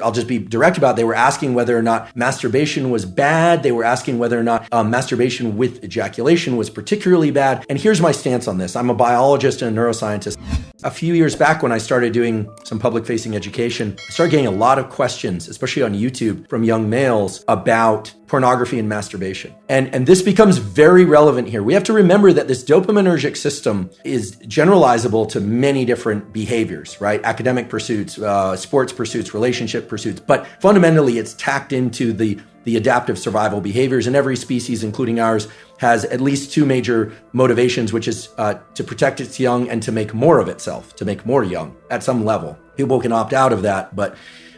I'll just be direct about it. They were asking whether or not masturbation was bad. They were asking whether or not masturbation with ejaculation was particularly bad. And here's my stance on this. I'm a biologist and a neuroscientist. A few years back when I started doing some public-facing education, I started getting a lot of questions, especially on YouTube, from young males about pornography and masturbation. And this becomes very relevant here. We have to remember that this dopaminergic system is generalizable to many different behaviors, right? Academic pursuits, sports pursuits, relationship pursuits, but fundamentally it's tacked into the adaptive survival behaviors. And every species, including ours, has at least two major motivations, which is to protect its young and to make more of itself, to make more young at some level. People can opt out of that, but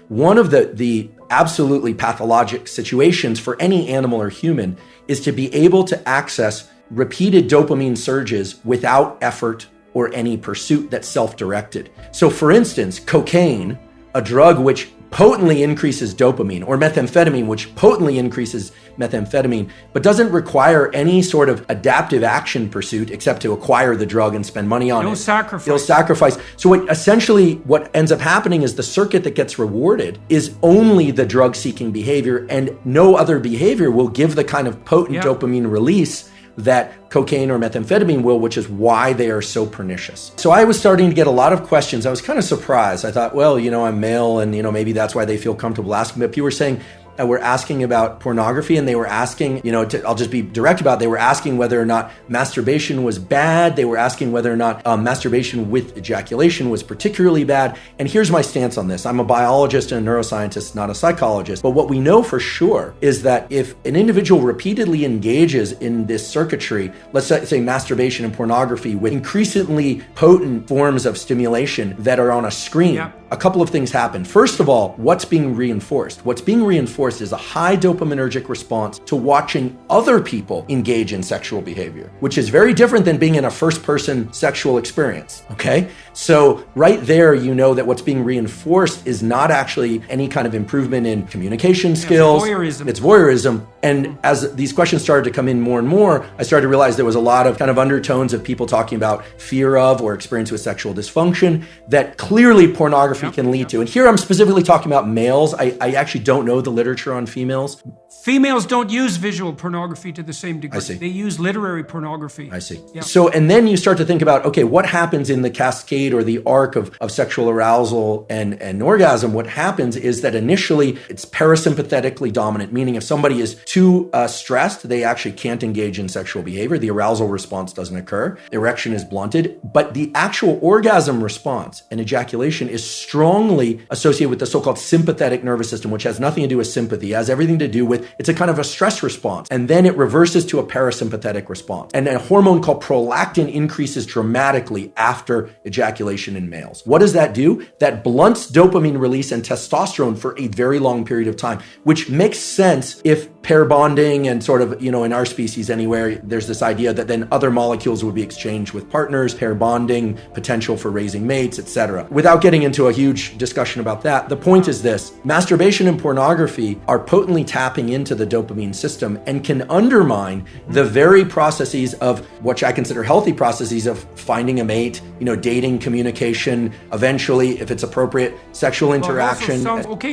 one of the absolutely pathologic situations for any animal or human is to be able to access repeated dopamine surges without effort or any pursuit that's self-directed. So for instance, cocaine, a drug which potently increases dopamine, or methamphetamine, which potently increases methamphetamine, but doesn't require any sort of adaptive action pursuit except to acquire the drug and spend money on it. No sacrifice. So what ends up happening is the circuit that gets rewarded is only the drug-seeking behavior, and no other behavior will give the kind of potent dopamine release that cocaine or methamphetamine will, which is why they are so pernicious. So I was starting to get a lot of questions. I was kind of surprised. I thought, well, I'm male and, maybe that's why they feel comfortable asking. But people were saying, were asking about pornography, and they were asking, I'll just be direct about it. They were asking whether or not masturbation was bad. They were asking whether or not masturbation with ejaculation was particularly bad. And here's my stance on this. I'm a biologist and a neuroscientist, not a psychologist. But what we know for sure is that if an individual repeatedly engages in this circuitry, let's say masturbation and pornography with increasingly potent forms of stimulation that are on a screen, a couple of things happen. First of all, what's being reinforced? What's being reinforced is a high dopaminergic response to watching other people engage in sexual behavior, which is very different than being in a first-person sexual experience, okay? So right there, that what's being reinforced is not actually any kind of improvement in communication skills. It's voyeurism. And as these questions started to come in more and more, I started to realize there was a lot of kind of undertones of people talking about fear of or experience with sexual dysfunction that clearly pornography can lead to. And here I'm specifically talking about males. I actually don't know the literature on females. Females don't use visual pornography to the same degree. I see. They use literary pornography. I see. Yeah. So, and then you start to think about, okay, what happens in the cascade or the arc of sexual arousal and orgasm? What happens is that initially it's parasympathetically dominant, meaning if somebody is too stressed, they actually can't engage in sexual behavior. The arousal response doesn't occur. Erection is blunted, but the actual orgasm response and ejaculation is strongly associated with the so-called sympathetic nervous system, which has nothing to do with sympathy. It has everything to do with, it's a kind of a stress response. And then it reverses to a parasympathetic response. And a hormone called prolactin increases dramatically after ejaculation in males. What does that do? That blunts dopamine release and testosterone for a very long period of time, which makes sense if pair bonding and sort of, in our species anywhere, there's this idea that then other molecules would be exchanged with partners, pair bonding, potential for raising mates, etc. Without getting into a huge discussion about that, the point is this: masturbation and pornography are potently tapping into the dopamine system and can undermine the very processes of what I consider healthy processes of finding a mate, dating, communication, eventually, if it's appropriate, sexual interaction.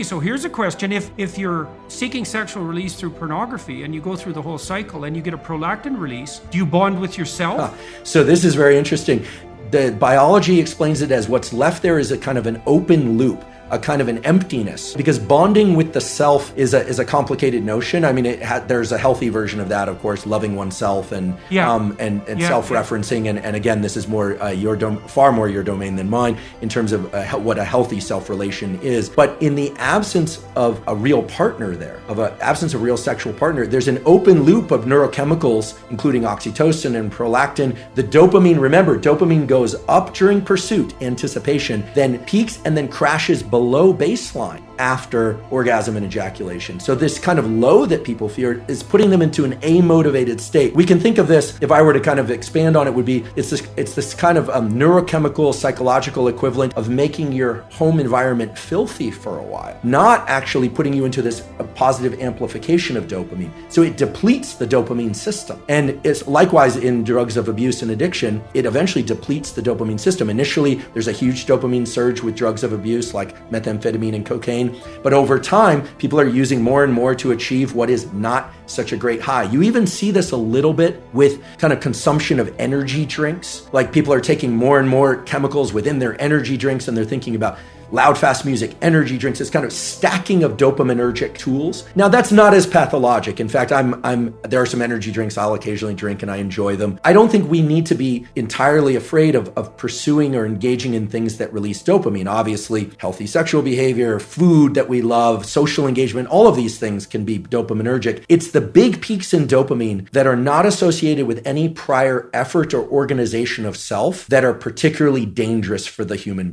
So here's a question. If you're seeking sexual release through pornography and you go through the whole cycle and you get a prolactin release, do you bond with yourself? So this is very interesting. The biology explains it as what's left there is a kind of an open loop, a kind of an emptiness, because bonding with the self is a complicated notion. I mean, there's a healthy version of that, of course, loving oneself and self-referencing. And again, this is more far more your domain than mine in terms of what a healthy self-relation is. But in the absence of a real partner there, absence of real sexual partner, there's an open loop of neurochemicals, including oxytocin and prolactin. The dopamine, remember, dopamine goes up during pursuit, anticipation, then peaks and then crashes below baseline after orgasm and ejaculation. So this kind of low that people fear is putting them into an amotivated state. We can think of this, if I were to kind of expand on it, would be it's this kind of neurochemical, psychological equivalent of making your home environment filthy for a while, not actually putting you into this positive amplification of dopamine. So it depletes the dopamine system. And it's likewise in drugs of abuse and addiction, it eventually depletes the dopamine system. Initially, there's a huge dopamine surge with drugs of abuse like methamphetamine and cocaine. But over time, people are using more and more to achieve what is not such a great high. You even see this a little bit with kind of consumption of energy drinks. Like people are taking more and more chemicals within their energy drinks, and they're thinking about loud, fast music, energy drinks, this kind of stacking of dopaminergic tools. Now, that's not as pathologic. In fact, there are some energy drinks I'll occasionally drink and I enjoy them. I don't think we need to be entirely afraid of pursuing or engaging in things that release dopamine. Obviously, healthy sexual behavior, food that we love, social engagement, all of these things can be dopaminergic. It's the big peaks in dopamine that are not associated with any prior effort or organization of self that are particularly dangerous for the human being.